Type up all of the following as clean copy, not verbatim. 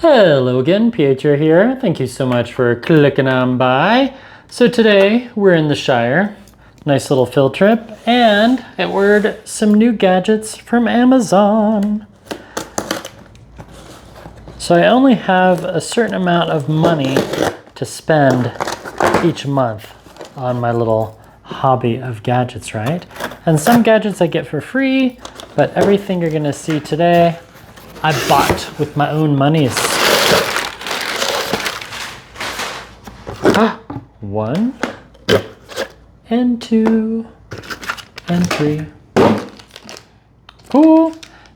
Hello again, Pietro here. Thank you so much for clicking on by. So today we're in the Shire. Nice little field trip, and I ordered some new gadgets from Amazon. So I only have a certain amount of money to spend each month on my little hobby of gadgets, right? And some gadgets I get for free, but everything you're gonna see today I bought with my own monies. One, and two, and three. Cool.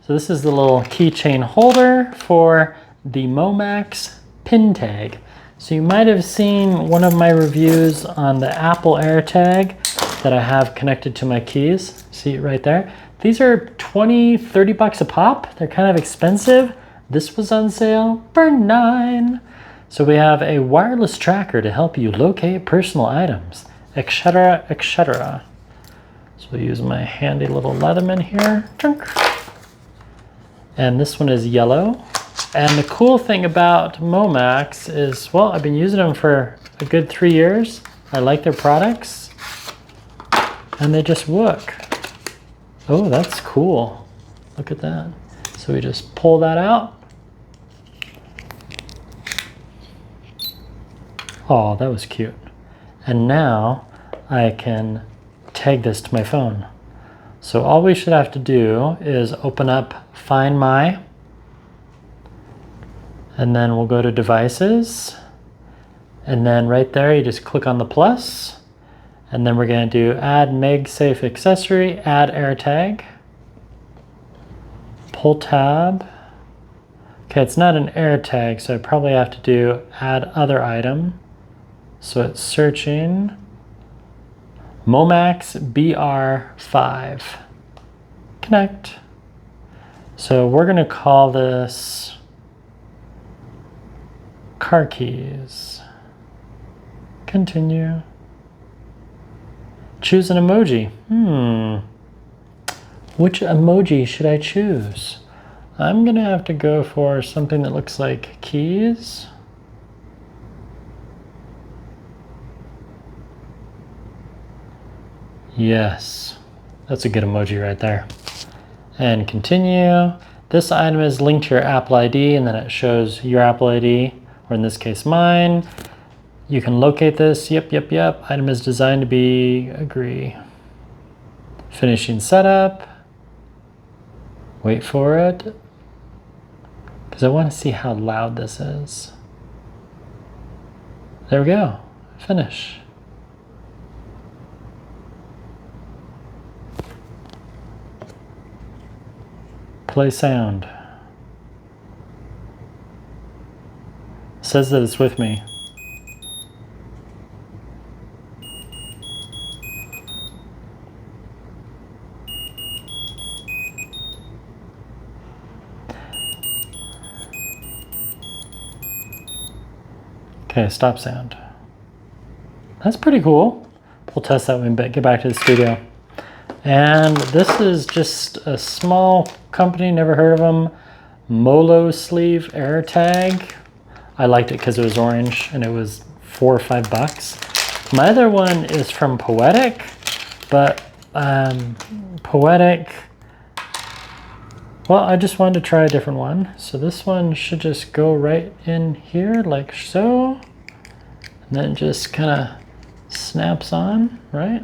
So this is the little keychain holder for the Momax Pintag. So you might have seen one of my reviews on the Apple AirTag that I have connected to my keys. See it right there? These are 20, 30 bucks a pop. They're kind of expensive. This was on sale for $9. So we have a wireless tracker to help you locate personal items, etc., etc. So we'll use my handy little Leatherman here. And this one is yellow. And the cool thing about Momax is, well, I've been using them for a good 3 years. I like their products, and they just work. Oh, that's cool. Look at that. So we just pull that out. Oh, that was cute. And now I can tag this to my phone. So all we should have to do is open up Find My, and then we'll go to Devices. And then right there, you just click on the plus. And then we're going to do Add MagSafe Accessory, Add AirTag, Pull Tab. Okay, it's not an AirTag, so I probably have to do Add Other Item. So it's searching Momax BR5. Connect. So we're going to call this Car Keys. Continue. Choose an emoji. Which emoji should I choose? I'm gonna have to go for something that looks like keys. Yes, that's a good emoji right there. And continue. This item is linked to your Apple ID, and then it shows your Apple ID, or in this case mine. You can locate this. Yep. Item is designed to be, agree. Finishing setup. Wait for it. Because I want to see how loud this is. There we go. Finish. Play sound. It says that it's with me. Okay, stop sound. That's pretty cool. We'll test that when we get back to the studio. And this is just a small company, never heard of them. Molo Sleeve AirTag. I liked it because it was orange and it was $4 or $5. My other one is from Poetic, but Poetic, well, I just wanted to try a different one. So this one should just go right in here like so. And then just kind of snaps on, right?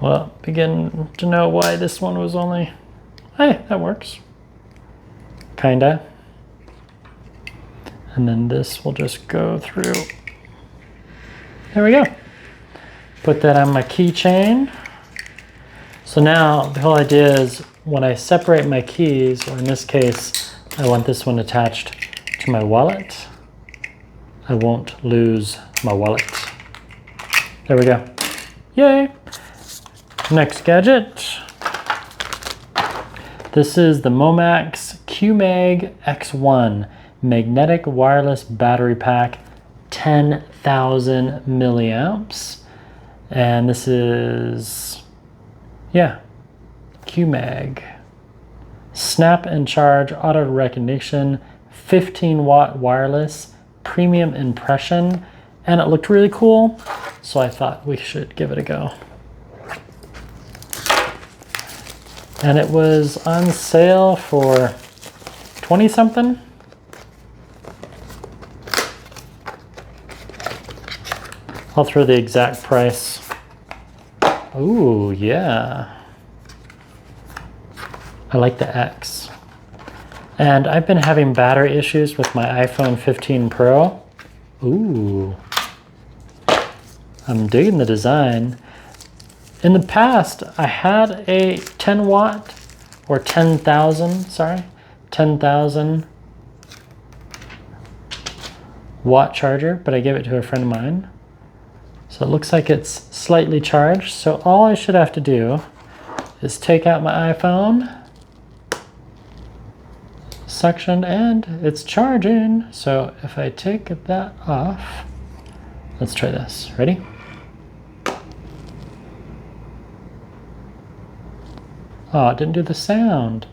Well, begin to know why this one was only, hey, that works. Kinda. And then this will just go through. There we go. Put that on my keychain. So now the whole idea is when I separate my keys, or in this case, I want this one attached to my wallet, I won't lose my wallet. There we go. Yay. Next gadget. This is the Momax Q.MAG X1 Magnetic Wireless Battery Pack, 10,000 milliamps. And this is Yeah, Q.MAG. Snap and charge, auto recognition, 15-watt wireless, premium impression, and it looked really cool, so I thought we should give it a go. And it was on sale for 20 something. I'll throw the exact price. Ooh, yeah. I like the X. And I've been having battery issues with my iPhone 15 Pro. Ooh. I'm digging the design. In the past, I had a 10 watt or 10,000, sorry, 10,000 watt charger, but I gave it to a friend of mine. So it looks like it's slightly charged. So all I should have to do is take out my iPhone, suction, and it's charging. So if I take that off, let's try this. Ready? Oh, it didn't do the sound.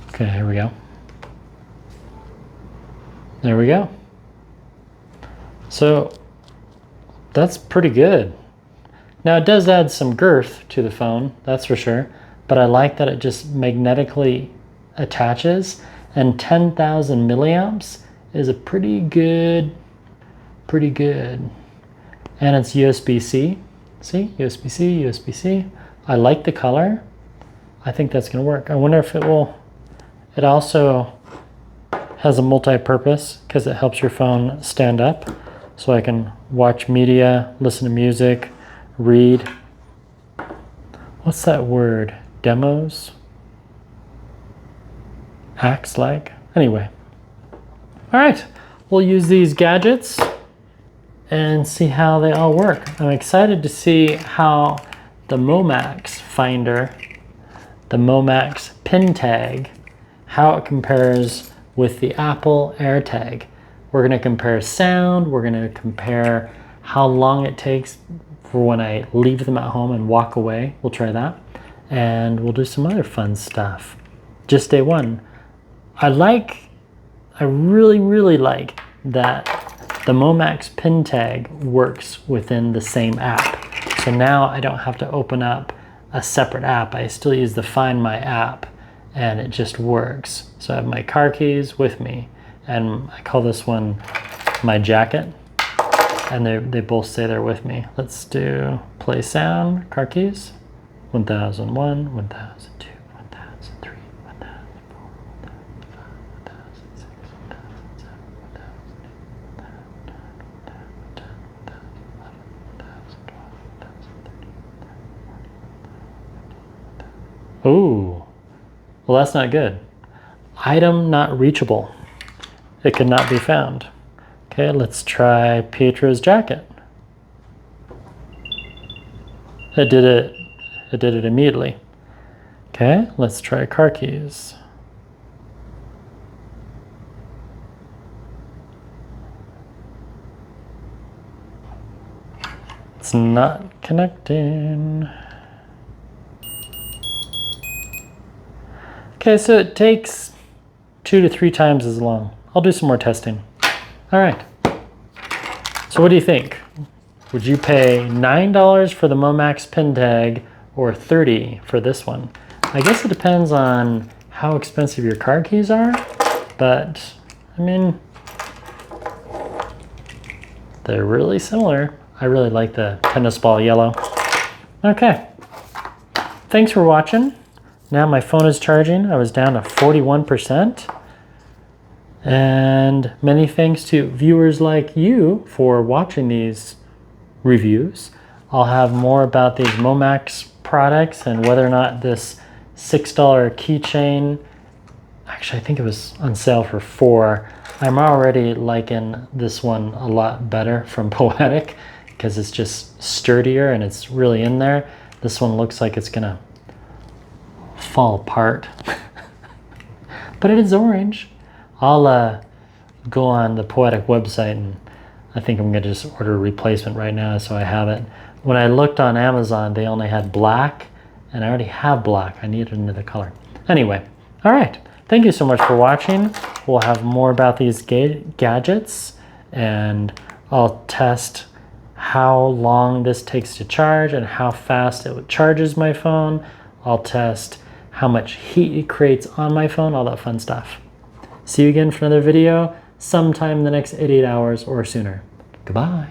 Okay, here we go. There we go. So that's pretty good. Now it does add some girth to the phone, that's for sure, but I like that it just magnetically attaches, and 10,000 milliamps is a pretty good. And it's USB-C. See, USB-C, USB-C. I like the color. I think that's gonna work. I wonder if it will. It also has a multi-purpose because it helps your phone stand up. So I can watch media, listen to music, read. What's that word? Demos? Acts like? Anyway. All right, we'll use these gadgets and see how they all work. I'm excited to see how the MOMAX Finder, the MOMAX Pintag, how it compares with the Apple AirTag. We're gonna compare sound, we're gonna compare how long it takes for when I leave them at home and walk away. We'll try that. And we'll do some other fun stuff. Just day one. I really like that the MOMAX Pintag works within the same app. So now I don't have to open up a separate app. I still use the Find My app and it just works. So I have my car keys with me, and I call this one my jacket, and they both say they're with me. Let's do play sound, car keys, 1001, 1002, 1003, 1004, 1005, 1006, 1007, 1010, 11, 12, 13, 14, 15. Ooh, well that's not good. Item not reachable. It could not be found. Okay, let's try Pietro's jacket. It did it immediately. Okay, let's try car keys. It's not connecting. Okay, so it takes 2 to 3 times as long. I'll do some more testing. All right. So what do you think? Would you pay $9 for the MOMAX Pintag or $30 for this one? I guess it depends on how expensive your car keys are, but I mean, they're really similar. I really like the tennis ball yellow. Okay. Thanks for watching. Now my phone is charging. I was down to 41%. And many thanks to viewers like you for watching these reviews. I'll have more about these MOMAX products and whether or not this $6 keychain, actually I think it was on sale for $4. I'm already liking this one a lot better from Poetic because it's just sturdier and it's really in there. This one looks like it's gonna fall apart, but it is orange. I'll go on the Poetic website, and I think I'm gonna just order a replacement right now so I have it. When I looked on Amazon, they only had black, and I already have black. I needed another color. Anyway, all right. Thank you so much for watching. We'll have more about these gadgets, and I'll test how long this takes to charge and how fast it charges my phone. I'll test how much heat it creates on my phone, all that fun stuff. See you again for another video sometime in the next 88 hours or sooner. Goodbye.